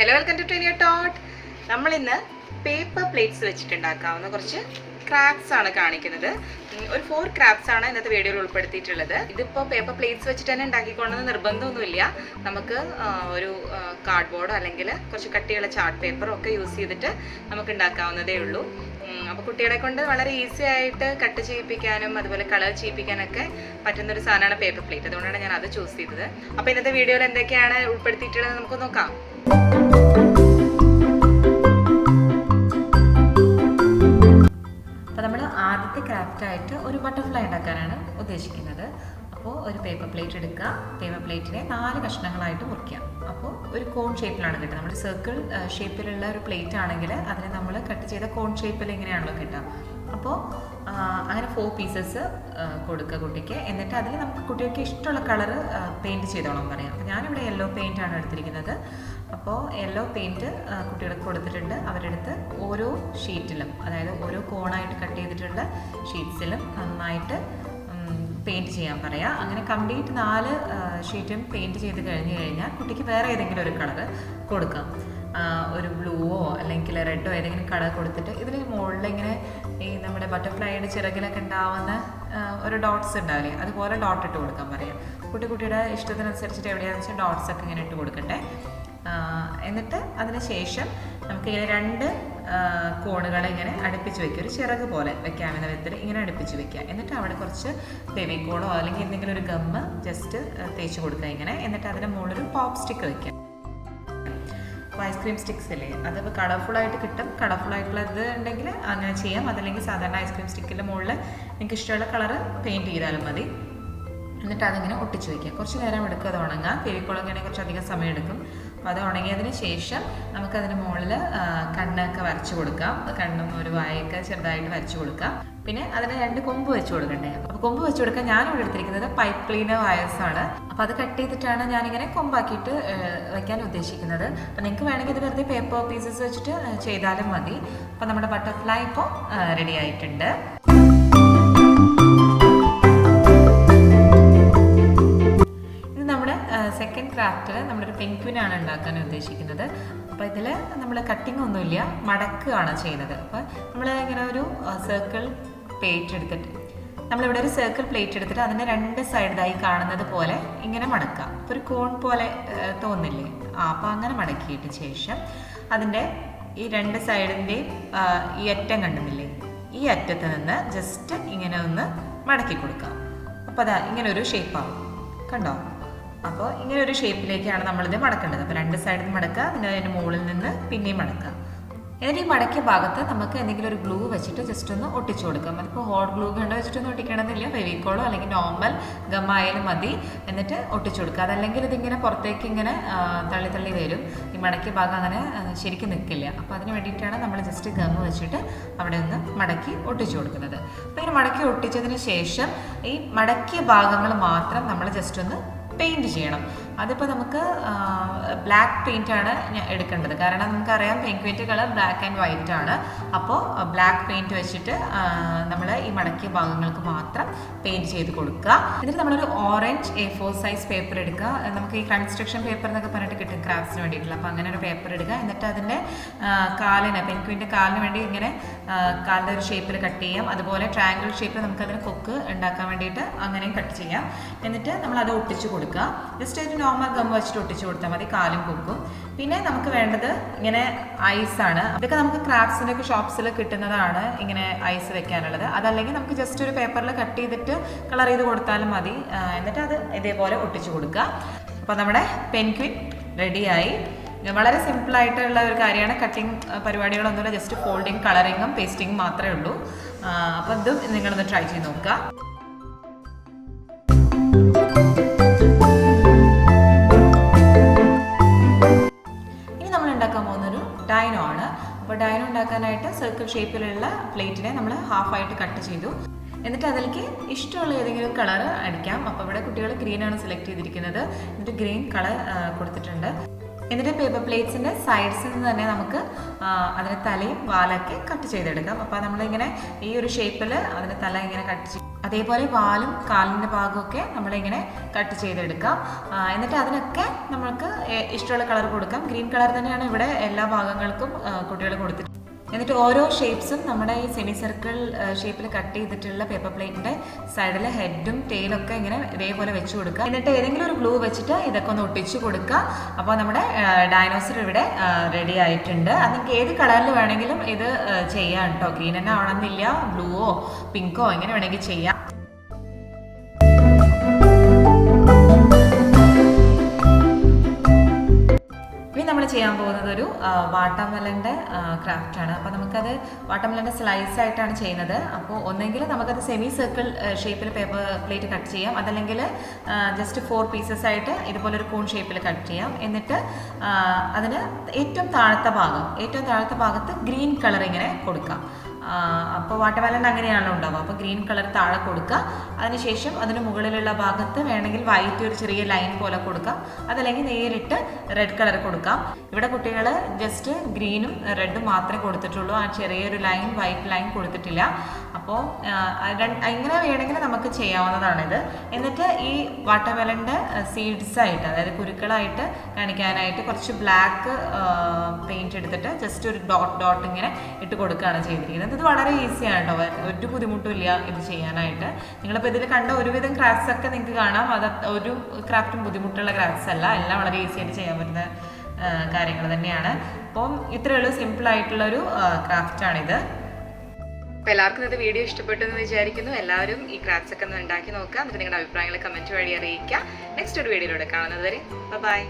Hello, welcome to Your Tot. നമ്മൾ ഇന്ന് paper plates വെച്ചിട്ടുണ്ടാക്കാവുന്ന കുറച്ച് ക്രാഫ്റ്റ്സ് ആണ് കാണിക്കുന്നത്. ഒരു 4 ക്രാഫ്റ്റ്സ് ആണ് ഇന്നത്തെ വീഡിയോയിൽ ഉൾപ്പെടുത്തിയിട്ടുള്ളത്. ഇതിപ്പോൾ പേപ്പർ പ്ലേറ്റ്സ് വെച്ചിട്ട് തന്നെ ഉണ്ടാക്കിക്കൊണ്ടെന്ന് നിർബന്ധമൊന്നുമില്ല. നമുക്ക് ഒരു കാർഡ്ബോർഡോ അല്ലെങ്കിൽ കുറച്ച് കട്ടിയുള്ള ചാർട്ട് പേപ്പറോ ഒക്കെ യൂസ് ചെയ്തിട്ട് നമുക്ക് ഉണ്ടാക്കാവുന്നതേ ഉള്ളൂ. അപ്പോൾ കുട്ടികളെ കൊണ്ട് വളരെ ഈസി ആയിട്ട് കട്ട് ചെയ്യിപ്പിക്കാനും അതുപോലെ കളർ ചെയ്യിപ്പിക്കാനൊക്കെ പറ്റുന്നൊരു സാധനമാണ് പേപ്പർ പ്ലേറ്റ്. അതുകൊണ്ടാണ് ഞാൻ അത് ചൂസ് ചെയ്തത്. അപ്പോൾ ഇന്നത്തെ വീഡിയോയിൽ എന്തൊക്കെയാണ് ഉൾപ്പെടുത്തിയിട്ടുള്ളത് നമുക്ക് നോക്കാം. അപ്പോൾ നമ്മൾ ആദ്യത്തെ ക്രാഫ്റ്റായിട്ട് ഒരു ബട്ടർഫ്ലൈ ഉണ്ടാക്കാനാണ് ഉദ്ദേശിക്കുന്നത്. അപ്പോൾ ഒരു പേപ്പർ പ്ലേറ്റ് എടുക്കുക. പേപ്പർ പ്ലേറ്റിനെ 4 കഷ്ണങ്ങളായിട്ട് മുറിക്കാം. അപ്പോൾ ഒരു കോൺ ഷേപ്പിലാണ് കിട്ടുക. നമ്മൾ സർക്കിൾ ഷേപ്പിലുള്ള ഒരു പ്ലേറ്റ് ആണെങ്കിൽ അതിനെ നമ്മൾ കട്ട് ചെയ്ത കോൺ ഷേപ്പിൽ ഇങ്ങനെയാണല്ലോ കിട്ടുക. അപ്പോൾ അങ്ങനെ 4 പീസസ് കൊടുക്കുക കുട്ടിക്ക്. എന്നിട്ട് അതിൽ നമുക്ക് കുട്ടികൾക്ക് ഇഷ്ടമുള്ള കളറ് പെയിൻറ്റ് ചെയ്തോളാം പറയാം. അപ്പോൾ ഞാനിവിടെ യെല്ലോ പെയിൻ്റാണ് എടുത്തിരിക്കുന്നത്. അപ്പോൾ യെല്ലോ പെയിൻറ്റ് കുട്ടികൾക്ക് കൊടുത്തിട്ടുണ്ട്. അവരുടെ അടുത്ത് ഓരോ ഷീറ്റിലും, അതായത് ഓരോ കോണായിട്ട് കട്ട് ചെയ്തിട്ടുള്ള ഷീറ്റ്സിലും നന്നായിട്ട് പെയിൻറ്റ് ചെയ്യാൻ പറയാം. അങ്ങനെ കംപ്ലീറ്റ് 4 ഷീറ്റും പെയിൻറ്റ് ചെയ്ത് കഴിഞ്ഞാൽ കുട്ടിക്ക് വേറെ ഏതെങ്കിലും ഒരു കളറ് കൊടുക്കാം. ഒരു ബ്ലൂവോ അല്ലെങ്കിൽ റെഡോ ഏതെങ്കിലും കളർ കൊടുത്തിട്ട് ഇതിന് മുകളിൽ ഇങ്ങനെ ഈ നമ്മുടെ ബട്ടർഫ്ലൈയുടെ ചിറകിലൊക്കെ ഉണ്ടാവുന്ന ഒരു ഡോട്ട്സ് ഉണ്ടാവില്ലേ, അതുപോലെ ഡോട്ട് ഇട്ട് കൊടുക്കാൻ പറയാം. കുട്ടിയുടെ ഇഷ്ടത്തിനനുസരിച്ചിട്ട് എവിടെയാണെന്ന് വെച്ചാൽ ഡോട്ട്സ് ഒക്കെ ഇങ്ങനെ ഇട്ട് കൊടുക്കട്ടെ. എന്നിട്ട് അതിന് ശേഷം നമുക്കിങ്ങനെ 2 കോണുകൾ ഇങ്ങനെ അടുപ്പിച്ച് വയ്ക്കുക. ഒരു ചിറക് പോലെ വെക്കാമെന്ന വിധത്തിൽ ഇങ്ങനെ അടുപ്പിച്ച് വയ്ക്കുക. എന്നിട്ട് അവിടെ കുറച്ച് ഫെവിക്കോളോ അല്ലെങ്കിൽ എന്തെങ്കിലും ഒരു ഗമ്മ് ജസ്റ്റ് തേച്ച് കൊടുക്കുക ഇങ്ങനെ. എന്നിട്ട് അതിന് മുകളിലൊരു പോപ്പ് സ്റ്റിക്ക് വയ്ക്കുക. ഐസ്ക്രീം സ്റ്റിക്സ് ഇല്ലേ, അതിപ്പോൾ കളർഫുള്ളായിട്ട് കിട്ടും. കളർഫുള്ളായിട്ടുള്ളത് ഉണ്ടെങ്കിൽ അങ്ങനെ ചെയ്യാം. അതല്ലെങ്കിൽ സാധാരണ ഐസ്ക്രീം സ്റ്റിക്കിൻ്റെ മുകളിൽ നിങ്ങൾക്ക് ഇഷ്ടമുള്ള കളറ് പെയിൻറ്റ് ചെയ്താലും മതി. എന്നിട്ട് അതിങ്ങനെ ഒട്ടിച്ച് വയ്ക്കുക. കുറച്ച് നേരം എടുക്കും അത് ഉണങ്ങാൻ. ഫെവിക്കോളൊക്കെ കുറച്ചധികം സമയം എടുക്കും. അപ്പോൾ അത് ഉണങ്ങിയതിന് ശേഷം നമുക്കതിന് മുകളിൽ കണ്ണൊക്കെ വരച്ച് കൊടുക്കാം. കണ്ണും ഒരു വായൊക്കെ ചെറുതായിട്ട് വരച്ച് കൊടുക്കാം. പിന്നെ അതിന് 2 കൊമ്പ് വെച്ച് കൊടുക്കണ്ടേ. അപ്പോൾ കൊമ്പ് വെച്ച് കൊടുക്കാൻ ഞാനിവിടെ എടുത്തിരിക്കുന്നത് പൈപ്പ് ക്ലീനർ വയേഴ്സാണ്. അപ്പോൾ അത് കട്ട് ചെയ്തിട്ടാണ് ഞാനിങ്ങനെ കൊമ്പാക്കിയിട്ട് വയ്ക്കാൻ ഉദ്ദേശിക്കുന്നത്. അപ്പോൾ നിങ്ങൾക്ക് വേണമെങ്കിൽ ഇത് വെറുതെ പേപ്പർ പീസസ് വെച്ചിട്ട് ചെയ്താലും മതി. അപ്പോൾ നമ്മുടെ ബട്ടർഫ്ലൈ ഇപ്പോൾ റെഡി ആയിട്ടുണ്ട്. സെക്കൻഡ് ക്രാഫ്റ്റിൽ നമ്മളൊരു പെൻഗ്വിനാണ് ഉണ്ടാക്കാൻ ഉദ്ദേശിക്കുന്നത്. അപ്പോൾ ഇതിൽ നമ്മൾ കട്ടിങ് ഒന്നുമില്ല, മടക്കുകയാണ് ചെയ്യുന്നത്. അപ്പോൾ നമ്മൾ ഇങ്ങനെ ഒരു സർക്കിൾ പ്ലേറ്റ് എടുത്തിട്ട് നമ്മളിവിടെ ഒരു സർക്കിൾ പ്ലേറ്റ് എടുത്തിട്ട് അതിൻ്റെ 2 സൈഡിലായി കാണുന്നത് പോലെ ഇങ്ങനെ മടക്കുക. അപ്പോൾ ഒരു കോൺ പോലെ തോന്നില്ലേ, അപ്പോൾ അങ്ങനെ മടക്കിയിട്ട് ശേഷം അതിൻ്റെ ഈ 2 സൈഡിൻ്റെയും ഈ അറ്റം കണ്ടുന്നില്ലേ, ഈ അറ്റത്ത് നിന്ന് ജസ്റ്റ് ഇങ്ങനെ ഒന്ന് മടക്കി കൊടുക്കാം. അപ്പോൾ അതാ ഇങ്ങനെ ഒരു ഷേപ്പാവും, കണ്ടോ? അപ്പോൾ ഇങ്ങനെ ഒരു ഷേപ്പിലേക്കാണ് നമ്മളിത് മടക്കേണ്ടത്. അപ്പോൾ 2 സൈഡിൽ നിന്ന് മടക്കുക, അതിൻ്റെ മുകളിൽ നിന്ന് പിന്നെയും മടക്കുക. എന്നിട്ട് ഈ മടക്കിയ ഭാഗത്ത് നമുക്ക് എന്തെങ്കിലും ഒരു ഗ്ലൂ വെച്ചിട്ട് ജസ്റ്റ് ഒന്ന് ഒട്ടിച്ചു കൊടുക്കാം. അതിപ്പോൾ ഹോട്ട് ഗ്ലൂ കണ്ട് വെച്ചിട്ടൊന്നും ഒട്ടിക്കണമെന്നില്ല, ഫെവിക്കോളോ അല്ലെങ്കിൽ നോർമൽ ഗമ്മായാലും മതി. എന്നിട്ട് ഒട്ടിച്ചു കൊടുക്കുക. അതല്ലെങ്കിൽ ഇതിങ്ങനെ പുറത്തേക്ക് ഇങ്ങനെ തള്ളി വരും. ഈ മടക്കിയ ഭാഗം അങ്ങനെ ശരിക്കും നിൽക്കില്ല. അപ്പോൾ അതിന് വേണ്ടിയിട്ടാണ് നമ്മൾ ജസ്റ്റ് ഗമ്മ് വെച്ചിട്ട് അവിടെ ഒന്ന് മടക്കി ഒട്ടിച്ചു കൊടുക്കുന്നത്. അപ്പോൾ ഇങ്ങനെ മടക്കി ഒട്ടിച്ചതിന് ശേഷം ഈ മടക്കിയ ഭാഗങ്ങൾ മാത്രം നമ്മൾ ജസ്റ്റ് ഒന്ന് പെയിൻറ്റ് ചെയ്യണം. അതിപ്പോൾ നമുക്ക് ബ്ലാക്ക് പെയിൻ്റാണ് എടുക്കേണ്ടത്. കാരണം നമുക്കറിയാം പെൻഗ്വിൻ്റെ കളർ ബ്ലാക്ക് ആൻഡ് വൈറ്റ് ആണ്. അപ്പോൾ ബ്ലാക്ക് പെയിൻറ്റ് വെച്ചിട്ട് നമ്മൾ ഈ മടക്കിയ ഭാഗങ്ങൾക്ക് മാത്രം പെയിൻറ്റ് ചെയ്ത് കൊടുക്കുക. എന്നിട്ട് നമ്മളൊരു ഓറഞ്ച് A4 സൈസ് പേപ്പർ എടുക്കുക. നമുക്ക് ഈ കൺസ്ട്രക്ഷൻ പേപ്പർ എന്നൊക്കെ പറഞ്ഞിട്ട് കിട്ടും ക്രാഫ്റ്റ്സിന് വേണ്ടിയിട്ടുള്ള. അപ്പോൾ അങ്ങനെ ഒരു പേപ്പർ എടുക്കുക. എന്നിട്ട് അതിൻ്റെ കാലിന്, പെൻഗ്വിൻ്റെ കാലിന് വേണ്ടി ഇങ്ങനെ കാലിൻ്റെ ഒരു ഷേപ്പിൽ കട്ട് ചെയ്യാം. അതുപോലെ ട്രയാങ്കിൾ ഷേപ്പിൽ നമുക്കതിന് കൊക്ക് ഉണ്ടാക്കാൻ വേണ്ടിയിട്ട് അങ്ങനെയും കട്ട് ചെയ്യാം. എന്നിട്ട് നമ്മളത് ഒട്ടിച്ച് കൊടുക്കുക. ജസ്റ്റ് ഒരു നോർമൽ ഗം വെച്ചിട്ട് ഒട്ടിച്ച് കൊടുത്താൽ മതി, കാലും കൊക്കും. പിന്നെ നമുക്ക് വേണ്ടത് ഇങ്ങനെ ഐസാണ്. ഇതൊക്കെ നമുക്ക് ക്രാഫ്റ്റ്സിൻ്റെ ഒക്കെ ഷോപ്സിൽ കിട്ടുന്നതാണ്, ഇങ്ങനെ ഐസ് വെക്കാനുള്ളത്. അതല്ലെങ്കിൽ നമുക്ക് ജസ്റ്റ് ഒരു പേപ്പറിൽ കട്ട് ചെയ്തിട്ട് കളർ ചെയ്ത് കൊടുത്താലും മതി. എന്നിട്ട് അത് ഇതേപോലെ ഒട്ടിച്ച് കൊടുക്കുക. അപ്പോൾ നമ്മുടെ പെൻഗ്വിൻ റെഡിയായി. വളരെ സിമ്പിളായിട്ടുള്ള ഒരു കാര്യമാണ്. കട്ടിങ് പരിപാടികളൊന്നുമില്ല, ജസ്റ്റ് ഫോൾഡിങ്, കളറിങ്ങും പേസ്റ്റിങ്ങും മാത്രമേ ഉള്ളൂ. അപ്പോൾ ഇതും നിങ്ങളൊന്ന് ട്രൈ ചെയ്ത് നോക്കുക. ഉണ്ടാക്കാൻ പോകുന്നൊരു ഡൈനോ ആണ്. അപ്പോൾ ഡൈനോ ഉണ്ടാക്കാനായിട്ട് സർക്കിൾ ഷേപ്പിലുള്ള പ്ലേറ്റിനെ നമ്മൾ ഹാഫായിട്ട് കട്ട് ചെയ്തു. എന്നിട്ട് അതിലേക്ക് ഇഷ്ടമുള്ള ഏതെങ്കിലും കളർ അടിക്കാം. അപ്പോൾ ഇവിടെ കുട്ടികൾ ഗ്രീനാണ് സെലക്ട് ചെയ്തിരിക്കുന്നത്. എന്നിട്ട് ഗ്രീൻ കളർ കൊടുത്തിട്ടുണ്ട്. എന്നിട്ട് പേപ്പർ പ്ലേറ്റ്സിൻ്റെ സൈഡ്സിൽ നിന്ന് തന്നെ നമുക്ക് അതിന് തലയും വാലൊക്കെ കട്ട് ചെയ്തെടുക്കാം. അപ്പോൾ നമ്മളിങ്ങനെ ഈ ഒരു ഷേപ്പിൽ അതിന് തല ഇങ്ങനെ കട്ട് ചെയ്യും, അതേപോലെ വാലും കാലിൻ്റെ ഭാഗമൊക്കെ നമ്മളിങ്ങനെ കട്ട് ചെയ്തെടുക്കാം. എന്നിട്ട് അതിനൊക്കെ നമുക്ക് ഇഷ്ടമുള്ള കളർ കൊടുക്കാം. ഗ്രീൻ കളർ തന്നെയാണ് ഇവിടെ എല്ലാ ഭാഗങ്ങൾക്കും കുട്ടികൾ കൊടുത്തിട്ട്. എന്നിട്ട് ഓരോ ഷേപ്സും നമ്മുടെ ഈ സെമി സർക്കിൾ ഷേപ്പിൽ കട്ട് ചെയ്തിട്ടുള്ള പേപ്പർ പ്ലേറ്റിൻ്റെ സൈഡിൽ ഹെഡും ടെയിലൊക്കെ ഇങ്ങനെ ഇതേപോലെ വെച്ച് കൊടുക്കുക. എന്നിട്ട് ഏതെങ്കിലും ഒരു ഗ്ലൂ വെച്ചിട്ട് ഇതൊക്കെ ഒന്ന് ഒട്ടിച്ച് കൊടുക്കുക. അപ്പോൾ നമ്മുടെ ഡൈനോസർ ഇവിടെ റെഡി ആയിട്ടുണ്ട്. അത് നിങ്ങൾക്ക് ഏത് കളറിൽ വേണമെങ്കിലും ഇത് ചെയ്യാം കേട്ടോ. ഗ്രീൻ തന്നെ ആവണമെന്നില്ല, ബ്ലൂവോ പിങ്കോ എങ്ങനെ വേണമെങ്കിൽ ചെയ്യാം. നമ്മൾ ചെയ്യാൻ പോകുന്നത് ഒരു വാട്ടർമെലൻ്റെ ക്രാഫ്റ്റാണ്. അപ്പോൾ നമുക്കത് വാട്ടർമെലൻ്റെ സ്ലൈസ് ആയിട്ടാണ് ചെയ്യുന്നത്. അപ്പോൾ ഒന്നെങ്കിൽ നമുക്കത് സെമി സർക്കിൾ ഷേപ്പിൽ പേപ്പർ പ്ലേറ്റ് കട്ട് ചെയ്യാം, അതല്ലെങ്കിൽ ജസ്റ്റ് 4 പീസസ് ആയിട്ട് ഇതുപോലൊരു കൂൺ ഷേപ്പിൽ കട്ട് ചെയ്യാം. എന്നിട്ട് അതിന് ഏറ്റവും താഴത്തെ ഭാഗത്ത് ഗ്രീൻ കളർ ഇങ്ങനെ കൊടുക്കാം. അപ്പോൾ വാട്ടർമെലൺ അങ്ങനെയാണല്ലോ ഉണ്ടാവുക. അപ്പോൾ ഗ്രീൻ കളർ താഴെ കൊടുക്കുക. അതിനുശേഷം അതിന് മുകളിലുള്ള ഭാഗത്ത് വേണമെങ്കിൽ വൈറ്റ് ഒരു ചെറിയ ലൈൻ പോലെ കൊടുക്കാം, അതല്ലെങ്കിൽ നേരിട്ട് റെഡ് കളർ കൊടുക്കാം. ഇവിടെ കുട്ടികൾ ജസ്റ്റ് ഗ്രീനും റെഡും മാത്രമേ കൊടുത്തിട്ടുള്ളൂ, ആ ചെറിയൊരു ലൈൻ വൈറ്റ് ലൈൻ കൊടുത്തിട്ടില്ല. അപ്പോൾ ഇങ്ങനെ വേണമെങ്കിൽ നമുക്ക് ചെയ്യാവുന്നതാണിത്. എന്നിട്ട് ഈ വാട്ടർമെലൻ്റെ സീഡ്സായിട്ട്, അതായത് കുരുക്കളായിട്ട് കാണിക്കാനായിട്ട് കുറച്ച് ബ്ലാക്ക് പെയിൻറ്റ് എടുത്തിട്ട് ജസ്റ്റ് ഒരു ഡോട്ട് ഇങ്ങനെ ഇട്ട് കൊടുക്കുകയാണ് ചെയ്തിരിക്കുന്നത്. ഇത് വളരെ ഈസിയാണ് കേട്ടോ, ഒരു ബുദ്ധിമുട്ടും ഇല്ല ഇത് ചെയ്യാനായിട്ട്. നിങ്ങളിപ്പോൾ ഇതിൽ കണ്ട ഒരുവിധം ക്രാഫ്റ്റ്സ് ഒക്കെ നിങ്ങൾക്ക് കാണാം. അത് ഒരു ക്രാഫ്റ്റും ബുദ്ധിമുട്ടുള്ള ക്രാഫ്റ്റ്സ് അല്ല, എല്ലാം വളരെ ഈസി ആയിട്ട് ചെയ്യാൻ പറ്റുന്ന കാര്യങ്ങൾ തന്നെയാണ്. അപ്പം ഇത്രയേ ഉള്ളൂ, സിമ്പിളായിട്ടുള്ളൊരു ക്രാഫ്റ്റാണിത്. അപ്പോൾ എല്ലാവർക്കും ഇത് വീഡിയോ ഇഷ്ടപ്പെട്ടു എന്ന് വിചാരിക്കുന്നു. എല്ലാവരും ഈ ക്രാഫ്റ്റ്സ് ഒക്കെ ഒന്ന് ഉണ്ടാക്കി നോക്കുക. എന്നിട്ട് നിങ്ങളുടെ അഭിപ്രായങ്ങൾ കമൻറ്റ് വഴി അറിയിക്കുക. നെക്സ്റ്റ് ഒരു വീഡിയോയിലൂടെ കാണുന്നത് വരെ ബൈ.